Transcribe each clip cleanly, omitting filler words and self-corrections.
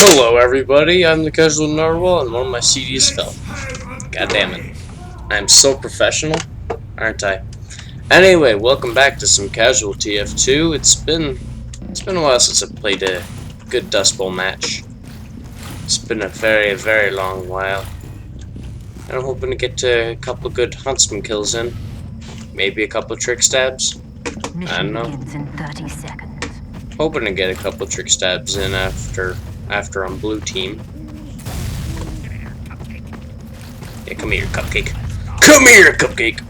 Hello everybody, I'm the Casual Narwhal and one of my CDs fell. God damn it. I'm so professional, aren't I? Anyway, welcome back to some casual TF2. It's been a while since I played a good Dust Bowl match. It's been a very long while. And I'm hoping to get a couple good huntsman kills in. Maybe a couple trick stabs. I don't know. Begins in 30 seconds. Hoping to get a couple trick stabs in after I'm blue team. Yeah, come here, cupcake. Come here, cupcake!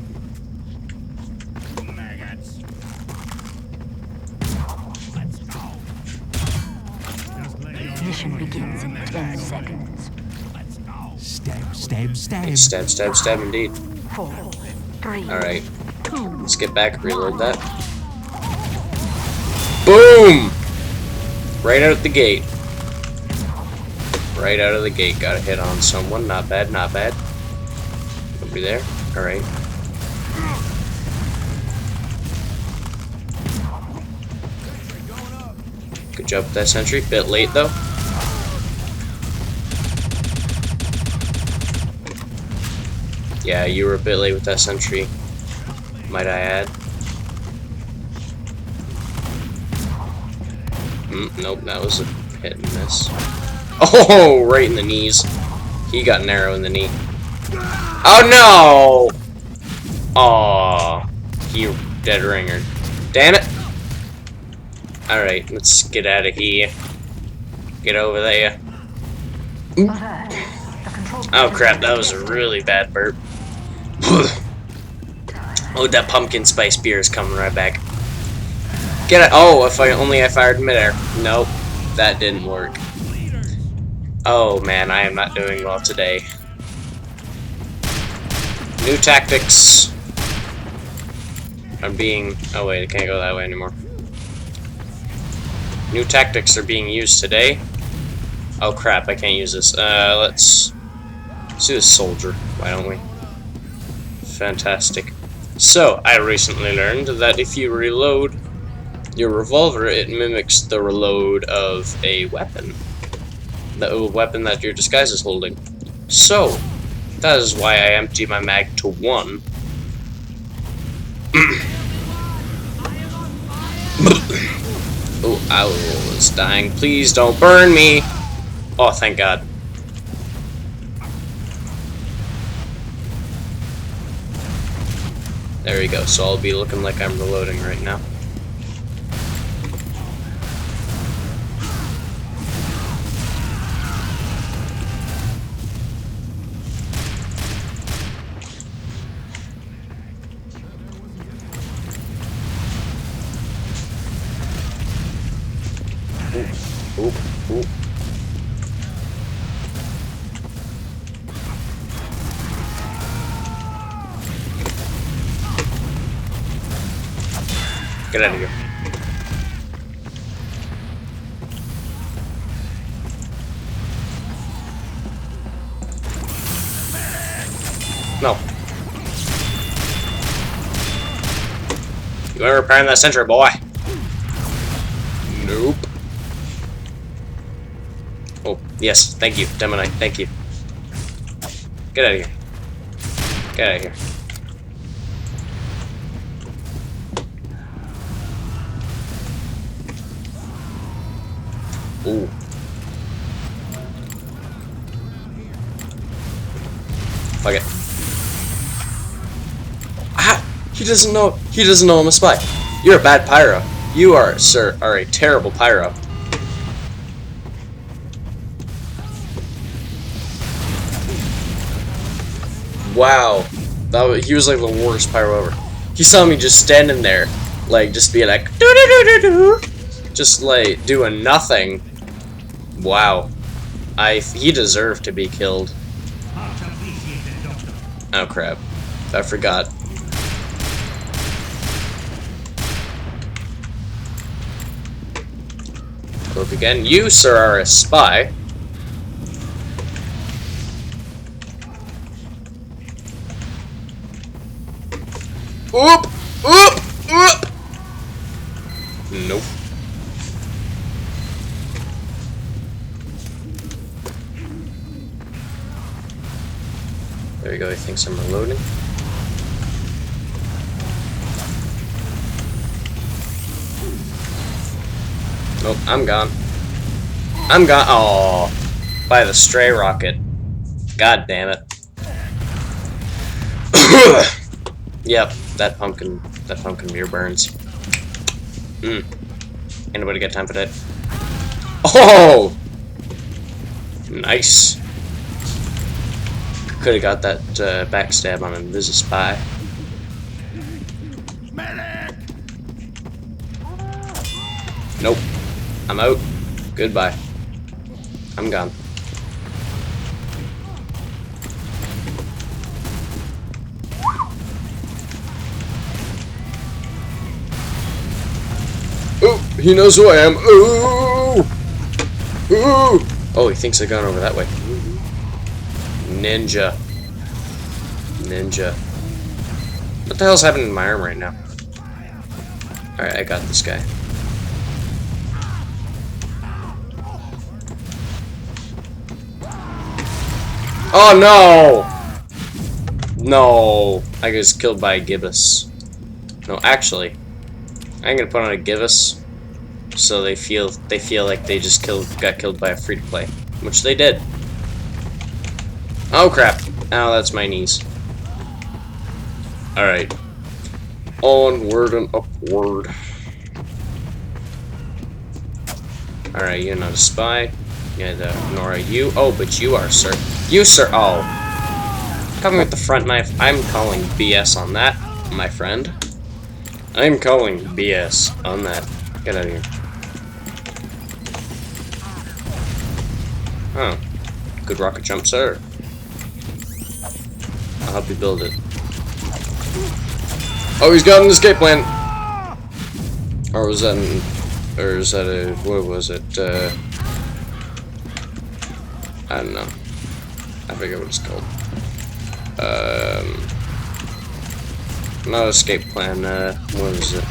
Mission begins in 10 seconds. Stab, indeed. 4, 3. Alright. Let's get back, reload that. Boom! Right out the gate. Right out of the gate. Got a hit on someone. Not bad, not bad. Nobody there? Alright. Good job with that sentry. Bit late, though. Yeah, you were a bit late with that sentry. Might I add. Nope, that was a hit and miss. Oh, right in the knees. He got narrow in the knee. Oh no! Aw, you dead ringer. Damn it! Alright, let's get out of here. Get over there. Oh crap, that was a really bad burp. Oh, that pumpkin spice beer is coming right back. Get it. Oh, if I fired midair. Nope, that didn't work. Oh man, I am not doing well today. New tactics are being... Oh wait, I can't go that way anymore. New tactics are being used today. Oh crap, I can't use this. Let's do a soldier. Why don't we? Fantastic. So, I recently learned that if you reload your revolver, it mimics the reload of a weapon. The weapon that your disguise is holding. So, that is why I empty my mag to 1. Oh, I was dying. Please don't burn me. Oh, thank God. There we go. So I'll be looking like I'm reloading right now. Ooh. Get out of here. No. You ain't repairing that sentry, boy. Nope. Oh, yes, thank you, Demonite, thank you. Get out of here. Get out of here. Ooh. Fuck it. Ah! He doesn't know I'm a spy. You're a bad pyro. You are, sir, are a terrible pyro. Wow, he was like the worst pyro ever. He saw me just standing there, like just being like doo doo doo doo doo, just like doing nothing. Wow, he deserved to be killed. Oh crap, I forgot. Look again. You, sir, are a spy. Oop! Oop! Oop! Nope. There we go, he thinks I'm reloading. Nope, I'm gone. I'm gone. Oh, by the stray rocket. God damn it. Yep, that pumpkin beer burns. Anybody got time for that? Oh! Nice. Could have got that backstab on Invisi Spy. Nope. I'm out. Goodbye. I'm gone. Ooh, he knows who I am. Ooh! Ooh! Oh, he thinks I've gone over that way. Ninja. Ninja. What the hell's happening to my arm right now? Alright, I got this guy. Oh no! No! I was killed by a gibbous. No, actually, I'm gonna put on a gibbous so they feel like they just got killed by a free-to-play, which they did. Oh crap! Ow, that's my knees. Alright. Onward and upward. Alright, you're not a spy. Yeah, nor are you. Oh, but you are, sir. You, sir. Oh. Coming with the front knife. I'm calling BS on that, my friend. I'm calling BS on that. Get out of here. Oh. Good rocket jump, sir. I'll help you build it. Oh, he's got an escape plan! Or was that a... what was it? I don't know. I forget what it's called. Not escape plan, what is it?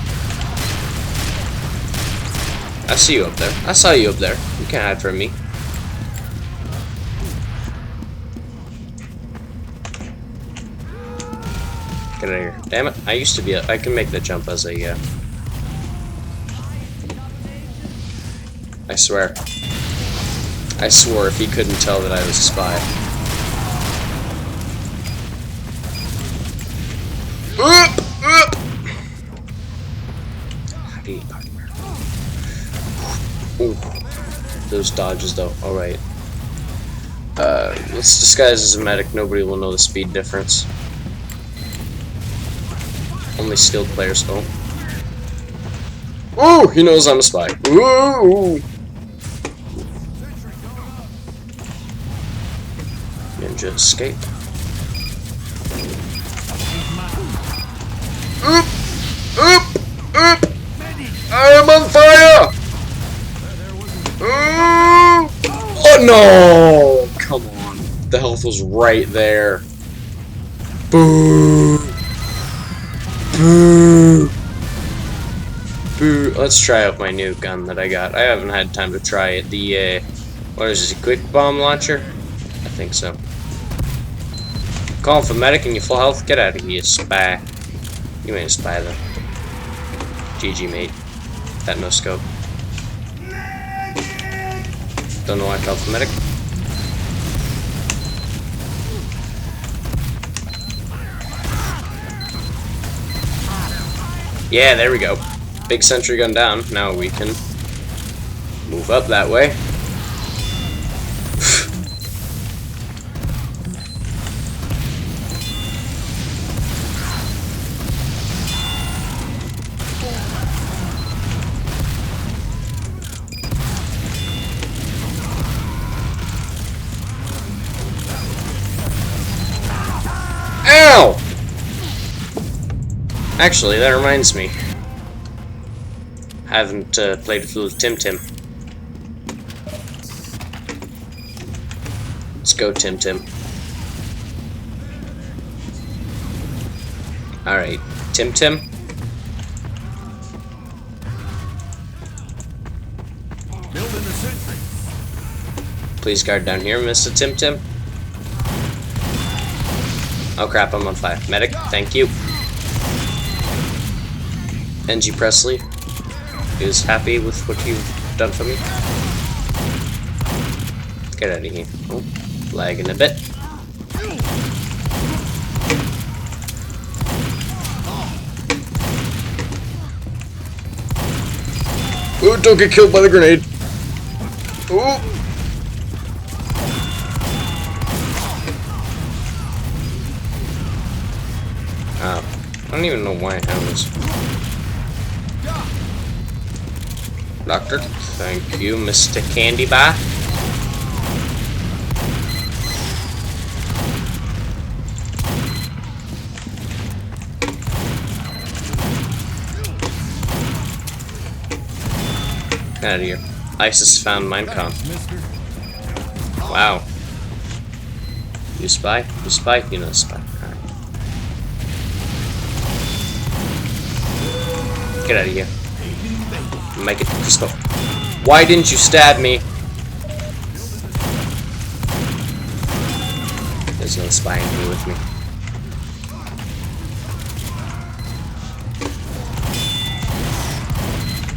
I see you up there. I saw you up there. You can't hide from me. Get out of here. Damn it. I used to be I can make the jump as a, I swear. I swore if he couldn't tell that I was a spy. How do you partner? Ooh. Those dodges though. Alright. Let's disguise as a medic. Nobody will know the speed difference. Only skilled players don't. Ooh! He knows I'm a spy. Ooh! Ninja escape. Oop! Oop! Oop! I am on fire! Ooh! Oh no! Come on. The health was right there. Boo! Boo! Boo! Let's try out my new gun that I got. I haven't had time to try it. The, what is this, a quick bomb launcher? I think so. Calling for medic and you full health? Get out of here, spy. You ain't a spy though. GG, mate. That no scope. Don't know why I called for medic. Yeah, there we go. Big sentry gun down. Now we can move up that way. Ow! Actually, that reminds me. I haven't played with Tim Tim. Let's go, Tim Tim. Alright, Tim Tim. Please guard down here, Mr. Tim Tim. Oh crap, I'm on fire. Medic, thank you. NG Presley is happy with what you've done for me. Get out of here. Oh, lagging a bit. Ooh, don't get killed by the grenade. Ooh. Oh, I don't even know why I have this. Doctor, thank you, Mr. Candy Bar. Get out of here. ISIS found Minecon. Wow. You spy? You spy? You're not a spy. Alright. Get out of here. Make it Crisco. Why didn't you stab me? There's no spying here with me.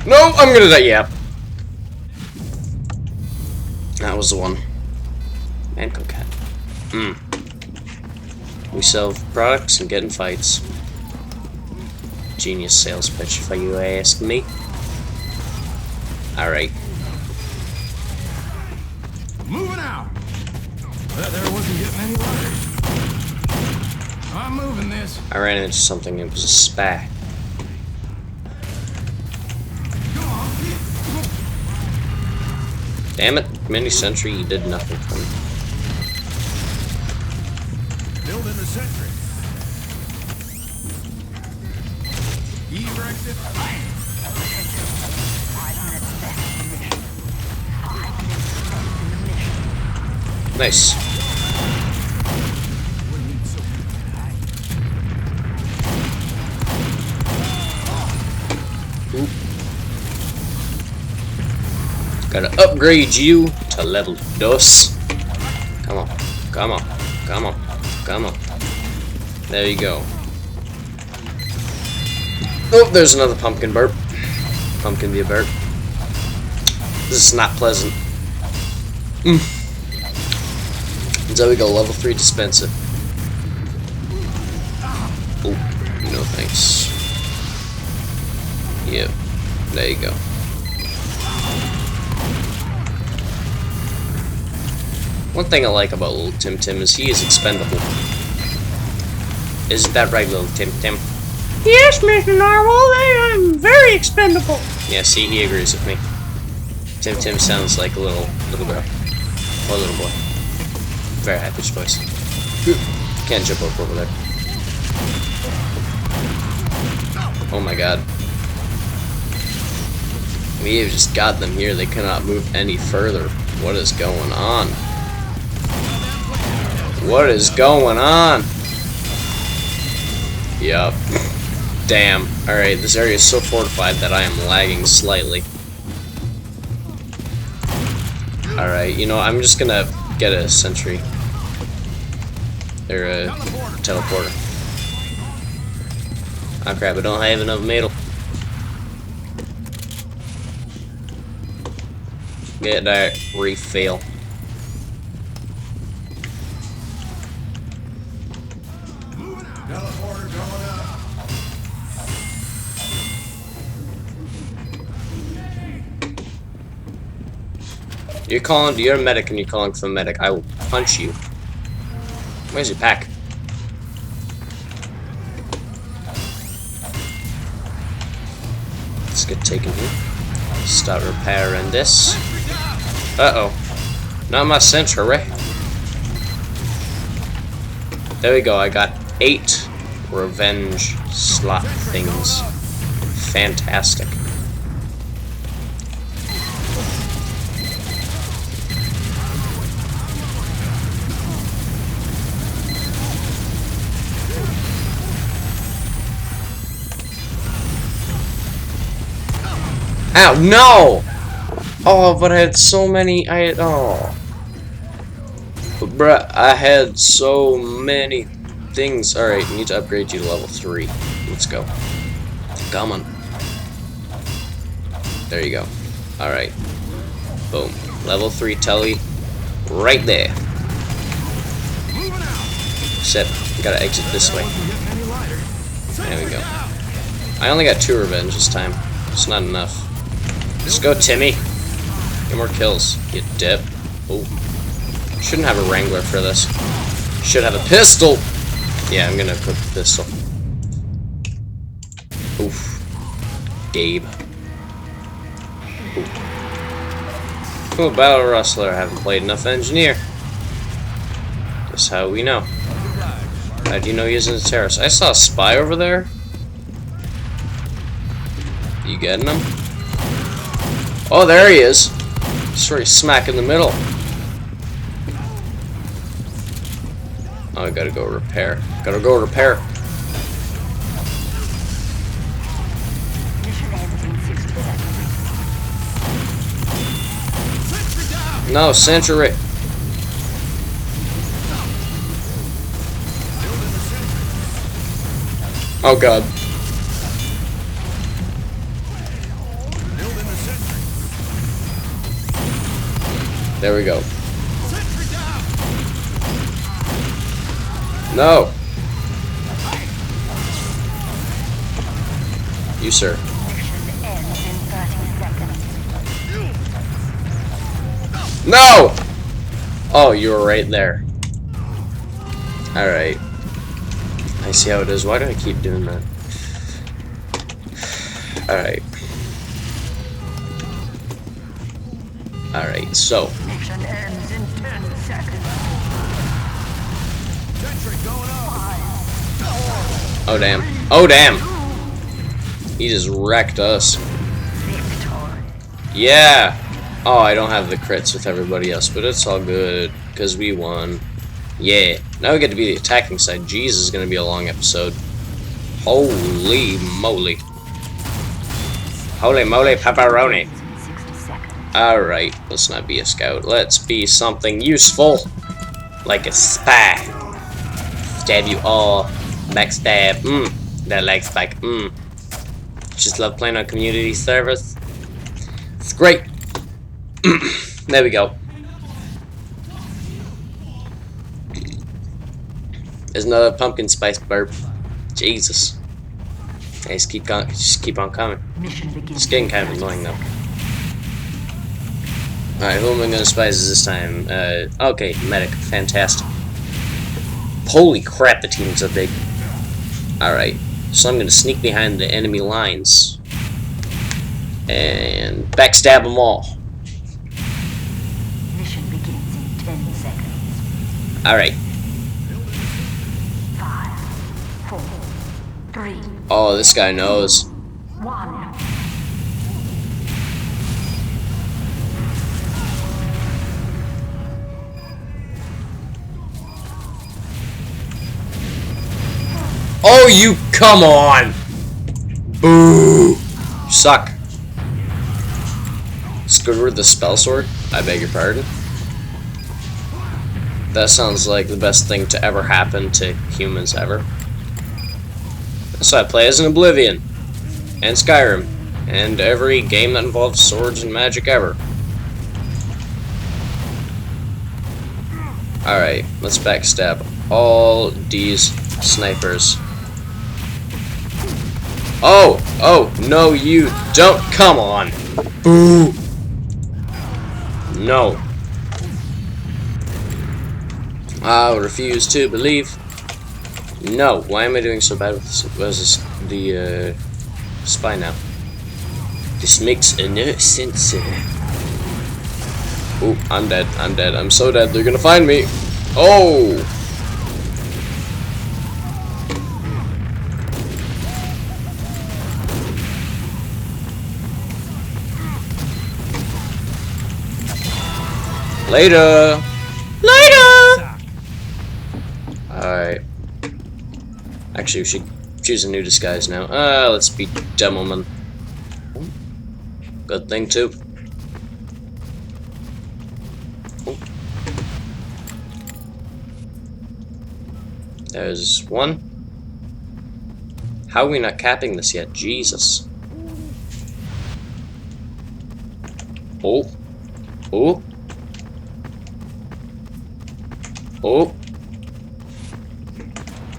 No, I'm gonna die. Yeah. That was the one. Man, cat. We sell products and get in fights. Genius sales pitch, if you ask me. Alright. Moving out. That there wasn't getting any lighter. I'm moving this. I ran into something. It was a spy. Damn it, mini sentry, you did nothing for me. Building a sentry. Erected. 5 minutes left in the mission. 5 minutes left in the mission. Nice. Oop. Gotta upgrade you to level 2. Come on, come on, come on, come on. There you go. Oh, there's another pumpkin burp. Pumpkin be a burp. This is not pleasant. So we go, level 3 dispenser. Oh, no thanks. Yep, there you go. One thing I like about little Tim Tim is he is expendable. Isn't that right, little Tim Tim? Yes, Mr. Narwhal, I am very expendable. Yeah, see, he agrees with me. Tim Tim sounds like a little girl. Or little boy. Very high pitched voice. Can't jump up over there. Oh my god. We have just got them here. They cannot move any further. What is going on? What is going on? Yup. Damn. Alright, this area is so fortified that I am lagging slightly. Alright, you know, I'm just gonna get a sentry. Or a teleporter. Oh crap, I don't have enough metal. Get that refill. Teleporter going up. You're a medic and you're calling for a medic. I will punch you. Where's your pack? Let's get taken here. Start repairing this. Uh-oh. Not my sentry. There we go. I got 8 revenge slot things. Fantastic. Ow, no! Oh, but I had so many, oh. Bruh, I had so many things. Alright, need to upgrade you to level 3. Let's go. Come on. There you go. Alright. Boom. Level 3 telly. Right there. Except, gotta exit this way. There we go. I only got 2 revenge this time. It's not enough. Let's go, Timmy. Get more kills. Get dip. Oh. Shouldn't have a Wrangler for this. Should have a pistol. Yeah, I'm gonna equip the pistol. Oof. Gabe. Ooh. Cool, Battle Rustler. I haven't played enough Engineer. That's how we know. How do you know he isn't a terrorist? I saw a spy over there. You getting him? Oh, there he is. Just right smack in the middle. Oh, I gotta go repair. Gotta go repair. Mission ends in 60 seconds. No, Century. Oh god. There we go. No. You, sir. Mission ends in 30 seconds. No! Oh, you were right there. Alright. I see how it is. Why do I keep doing that? Alright. Alright, so. Mission ends in 10 seconds. Oh, damn. Oh, damn! He just wrecked us. Victory. Yeah! Oh, I don't have the crits with everybody else, but it's all good, because we won. Yeah. Now we get to be the attacking side. Jeez, this is going to be a long episode. Holy moly. Holy moly pepperoni. 60 seconds. Alright, let's not be a scout. Let's be something useful. Like a spy. Stab you all. Backstab. That leg spike. Just love playing on community service. It's great. There we go. There's another pumpkin spice burp. Jesus. Hey, just keep on coming. Mission begins. It's getting kind of annoying though. Alright, who am I gonna spice this time? Okay, medic. Fantastic. Holy crap, the team's so big. Alright, so I'm gonna sneak behind the enemy lines. And backstab them all. Mission begins in 10 seconds. Alright. 5, 4, 3, Oh, this guy knows. 1. Oh, you come on! Boo! You suck. Screw the spell sword? I beg your pardon? That sounds like the best thing to ever happen to humans ever. So I play as an Oblivion, and Skyrim, and every game that involves swords and magic ever. Alright, let's backstab all these snipers. Oh, no you don't, come on. Boo. No. I refuse to believe. No, why am I doing so bad with this, the spy now? This makes no sense. Oh, I'm dead, I'm so dead, they're gonna find me. Oh! Later! Alright. Actually, we should choose a new disguise now. Let's be Demoman. Good thing, too. There's one. How are we not capping this yet? Jesus. Oh. Oh. Oh.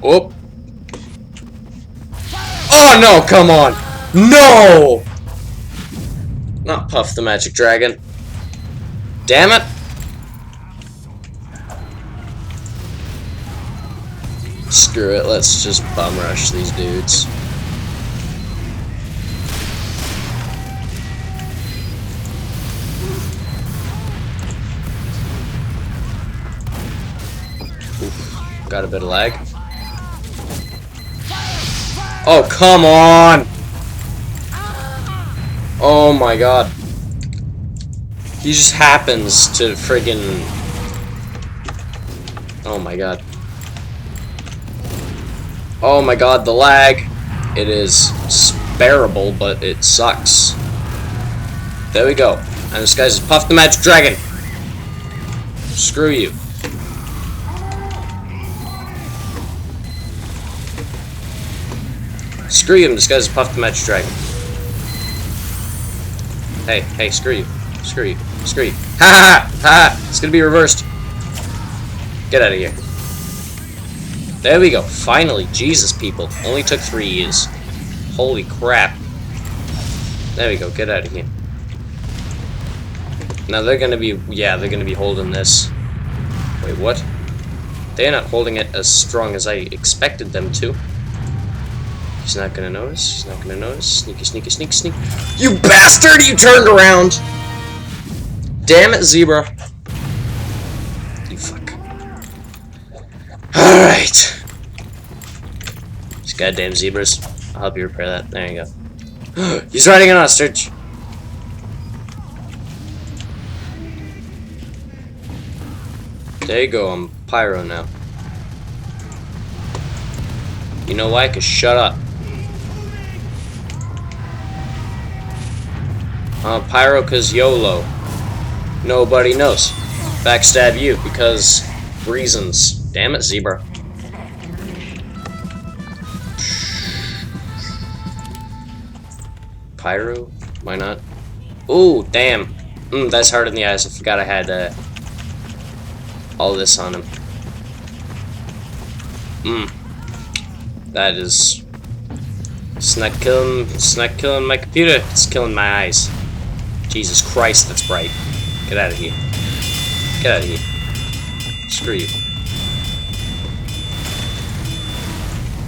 Oh. Oh no, come on. No! Not Puff the Magic Dragon. Damn it. Screw it, let's just bum rush these dudes. Oof, got a bit of lag. Oh, come on! Oh my god. He just happens to friggin... Oh my god. Oh my god, the lag. It is bearable, but it sucks. There we go. And this guy's Puff the Magic Dragon. Screw you. Screw you, this guy's Puff the Magic Dragon. Hey, hey, screw you. Screw you. Screw you. Ha ha ha! Ha! It's gonna be reversed. Get out of here. There we go. Finally. Jesus, people. Only took 3 years. Holy crap. There we go. Get out of here. Now they're gonna be... Yeah, they're gonna be holding this. Wait, what? They're not holding it as strong as I expected them to. He's not gonna notice. He's not gonna notice. Sneaky, sneaky, sneaky, sneak. You bastard! You turned around! Damn it, zebra. You fuck. Alright. These goddamn zebras. I'll help you repair that. There you go. He's riding an ostrich. There you go. I'm Pyro now. You know why? 'Cause shut up. Pyro 'cause YOLO. Nobody knows. Backstab you because reasons. Damn it, zebra. Pyro? Why not? Ooh, damn. That's hard in the eyes. I forgot I had all this on him. That is... It's not killing my computer. It's killing my eyes. Jesus Christ, that's bright. Get out of here. Get out of here. Screw you.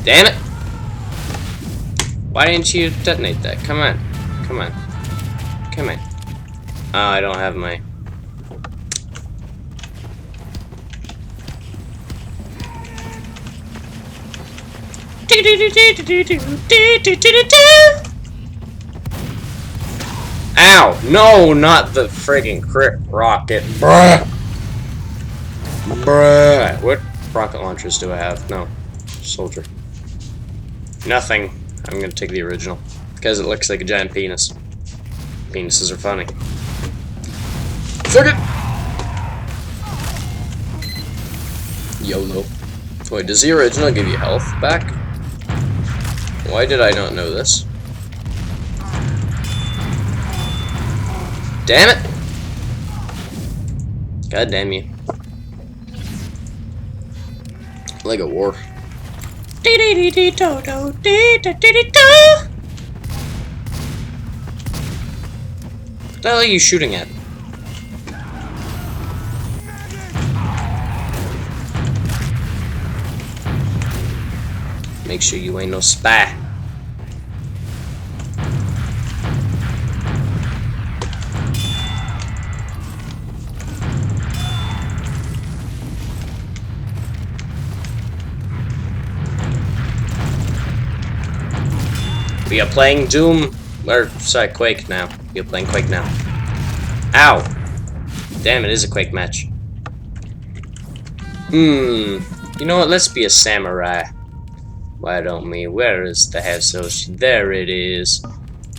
Damn it! Why didn't you detonate that? Come on. Come on. Come on. Oh, I don't have my... Ow! No, not the friggin' crit rocket. Bruh! Bruh! What rocket launchers do I have? No. Soldier. Nothing. I'm gonna take the original. Because it looks like a giant penis. Penises are funny. Fuck it! YOLO. Wait, does the original give you health back? Why did I not know this? Damn it! God damn you. Like a war. What the hell are you shooting at? Make sure you ain't no spy. We are playing Doom, or sorry, Quake now. We are playing Quake now. Ow! Damn, it is a Quake match. You know what? Let's be a samurai. Why don't we? Where is the Hazoshi? There it is.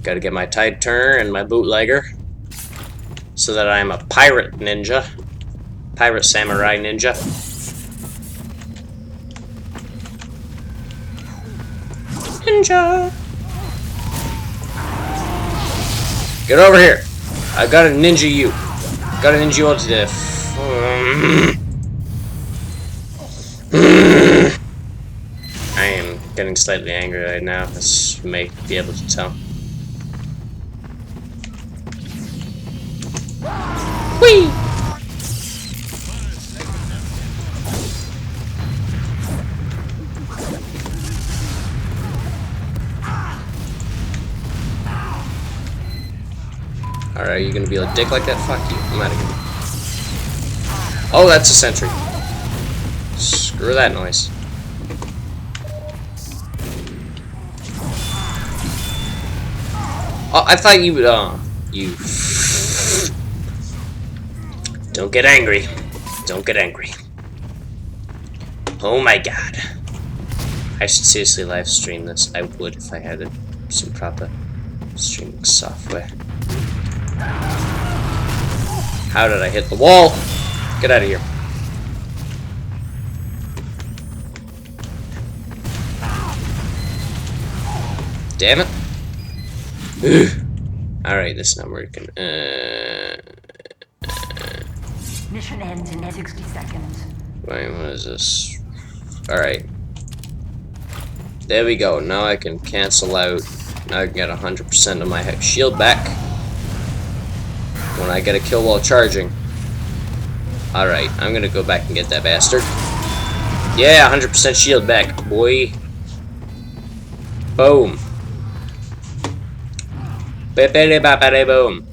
Gotta get my tight turn and my bootlegger. So that I'm a pirate ninja. Pirate samurai ninja. ninja. Get over here. I gotta ninja you. Gotta ninja you all to death. I am getting slightly angry right now, as you may be able to tell. Whee! Alright, you gonna be a dick like that? Fuck you. I'm out of here. Oh, that's a sentry. Screw that noise. Oh, I thought you would, you... Don't get angry. Don't get angry. Oh my god. I should seriously live stream this. I would if I had some proper streaming software. How did I hit the wall? Get out of here. Damn it. Alright, this is not working. Mission ends in 60 seconds. Wait, what is this? Alright. There we go. Now I can cancel out. Now I can get 100% of my shield back when I get a kill while charging. Alright, I'm gonna go back and get that bastard. Yeah, 100% shield back, boy. Boom. Bippity boppity boom.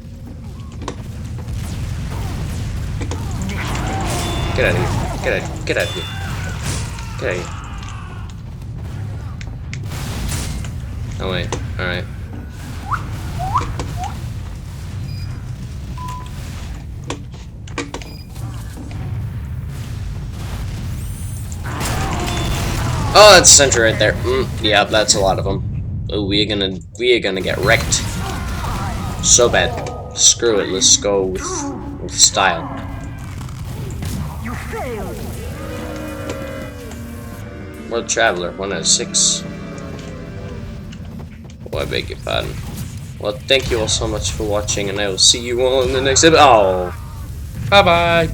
Get out of here. Get out of here. Get out of here. Get out of here. Oh wait, alright. Oh, that's a sentry right there. Yeah, that's a lot of them. Oh, we are gonna get wrecked. So bad. Screw it. Let's go with style. You failed. World Traveler, 1 out of 6. Oh, I beg your pardon. Well, thank you all so much for watching, and I will see you all in the next episode. Oh, bye bye.